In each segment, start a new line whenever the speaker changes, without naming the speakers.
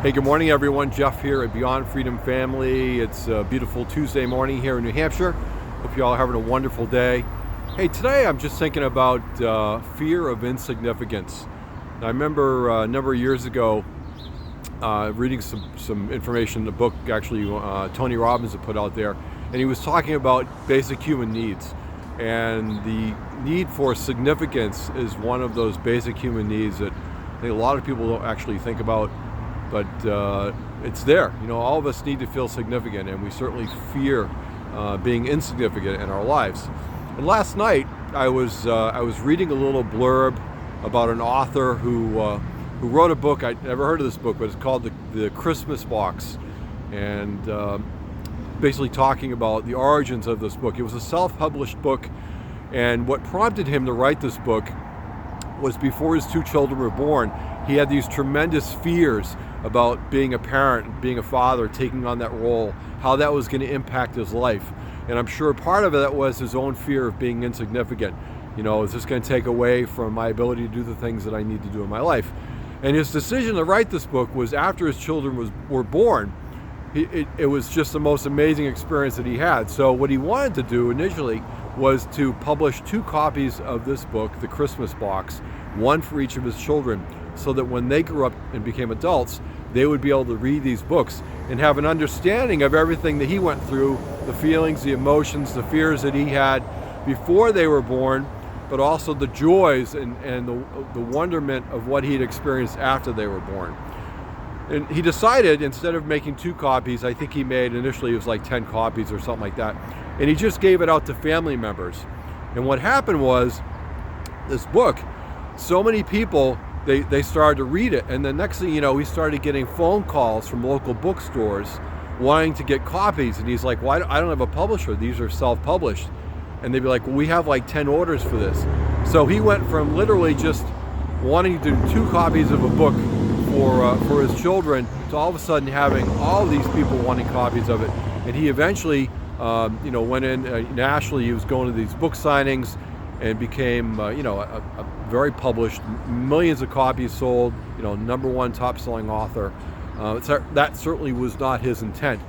Hey, good morning, everyone. Jeff here at Beyond Freedom Family. It's a beautiful Tuesday morning here in New Hampshire. Hope you all are having a wonderful day. Hey, today I'm just thinking about fear of insignificance. I remember a number of years ago reading some information in the book, actually, Tony Robbins had put out there, and he was talking about basic human needs. And the need for significance is one of those basic human needs that I think a lot of people don't actually think about. But it's there. You know, all of us need to feel significant, and we certainly fear being insignificant in our lives. And last night, I was reading a little blurb about an author who wrote a book. I'd never heard of this book, but it's called the Christmas Box, and basically talking about the origins of this book. It was a self-published book, and what prompted him to write this book was before his two children were born, he had these tremendous fears about being a parent, being a father, taking on that role, how that was going to impact his life. And I'm sure part of it was his own fear of being insignificant. You know, is this going to take away from my ability to do the things that I need to do in my life? And his decision to write this book was after his children were born. It was just the most amazing experience that he had. So what he wanted to do initially was to publish 2 copies of this book, The Christmas Box, one for each of his children, so that when they grew up and became adults, they would be able to read these books and have an understanding of everything that he went through, the feelings, the emotions, the fears that he had before they were born, but also the joys and the wonderment of what he'd experienced after they were born. And he decided, instead of making 2 copies, I think he made, initially it was like 10 copies or something like that, and he just gave it out to family members. And what happened was, this book, so many people, they started to read it, and the next thing you know, he started getting phone calls from local bookstores wanting to get copies. And he's like, well, I don't have a publisher, these are self-published. And they'd be like, well, we have like 10 orders for this. So he went from literally just wanting to do 2 copies of a book for his children to all of a sudden having all these people wanting copies of it. And he eventually went in nationally. He was going to these book signings and became a very published, millions of copies sold, #1 top-selling author. That certainly was not his intent,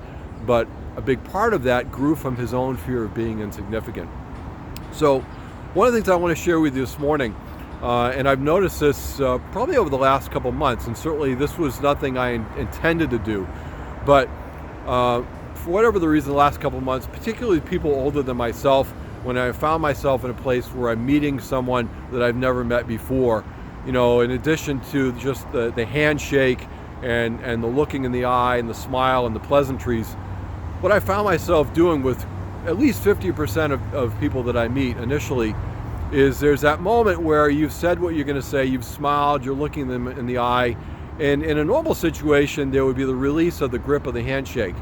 but a big part of that grew from his own fear of being insignificant. So one of the things I want to share with you this morning, and I've noticed this probably over the last couple months, and certainly this was nothing I intended to do, but for whatever the reason, the last couple months, particularly people older than myself, when I found myself in a place where I'm meeting someone that I've never met before, in addition to just the handshake and the looking in the eye and the smile and the pleasantries, what I found myself doing with at least 50% of people that I meet initially is there's that moment where you've said what you're going to say, you've smiled, you're looking them in the eye, and in a normal situation there would be the release of the grip of the handshake.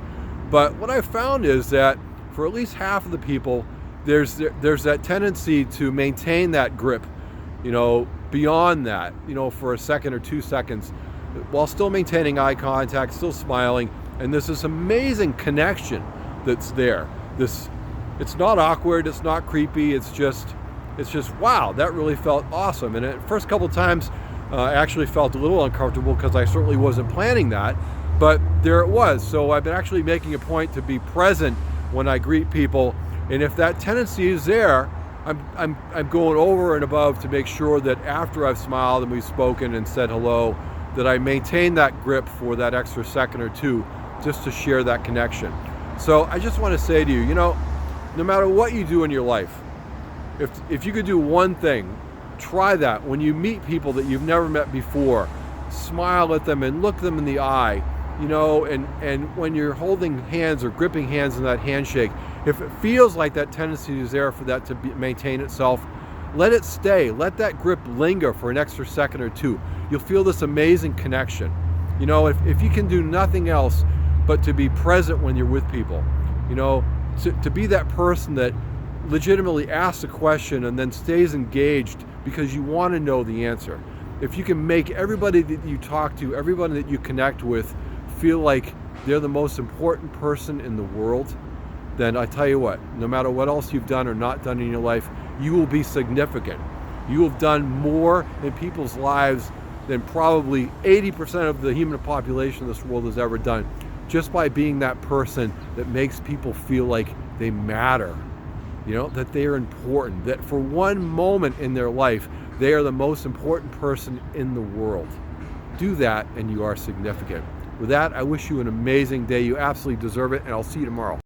But what I've found is that for at least half of the people, there's that tendency to maintain that grip, beyond that, for a second or 2 seconds, while still maintaining eye contact, still smiling, and there's this amazing connection that's there. It's not awkward, it's not creepy, it's just wow, that really felt awesome. And the first couple of times, I actually felt a little uncomfortable because I certainly wasn't planning that, but there it was. So I've been actually making a point to be present when I greet people. And if that tendency is there, I'm going over and above to make sure that after I've smiled and we've spoken and said hello, that I maintain that grip for that extra second or 2, just to share that connection. So I just want to say to you, no matter what you do in your life, if you could do one thing, try that. When you meet people that you've never met before, smile at them and look them in the eye, and when you're holding hands or gripping hands in that handshake, if it feels like that tendency is there for that to maintain itself, let it stay. Let that grip linger for an extra second or 2. You'll feel this amazing connection. If you can do nothing else but to be present when you're with people, to be that person that legitimately asks a question and then stays engaged because you want to know the answer. If you can make everybody that you talk to, everybody that you connect with, feel like they're the most important person in the world, then I tell you what, no matter what else you've done or not done in your life, you will be significant. You have done more in people's lives than probably 80% of the human population of this world has ever done, just by being that person that makes people feel like they matter, that they are important, that for one moment in their life, they are the most important person in the world. Do that and you are significant. With that, I wish you an amazing day. You absolutely deserve it, and I'll see you tomorrow.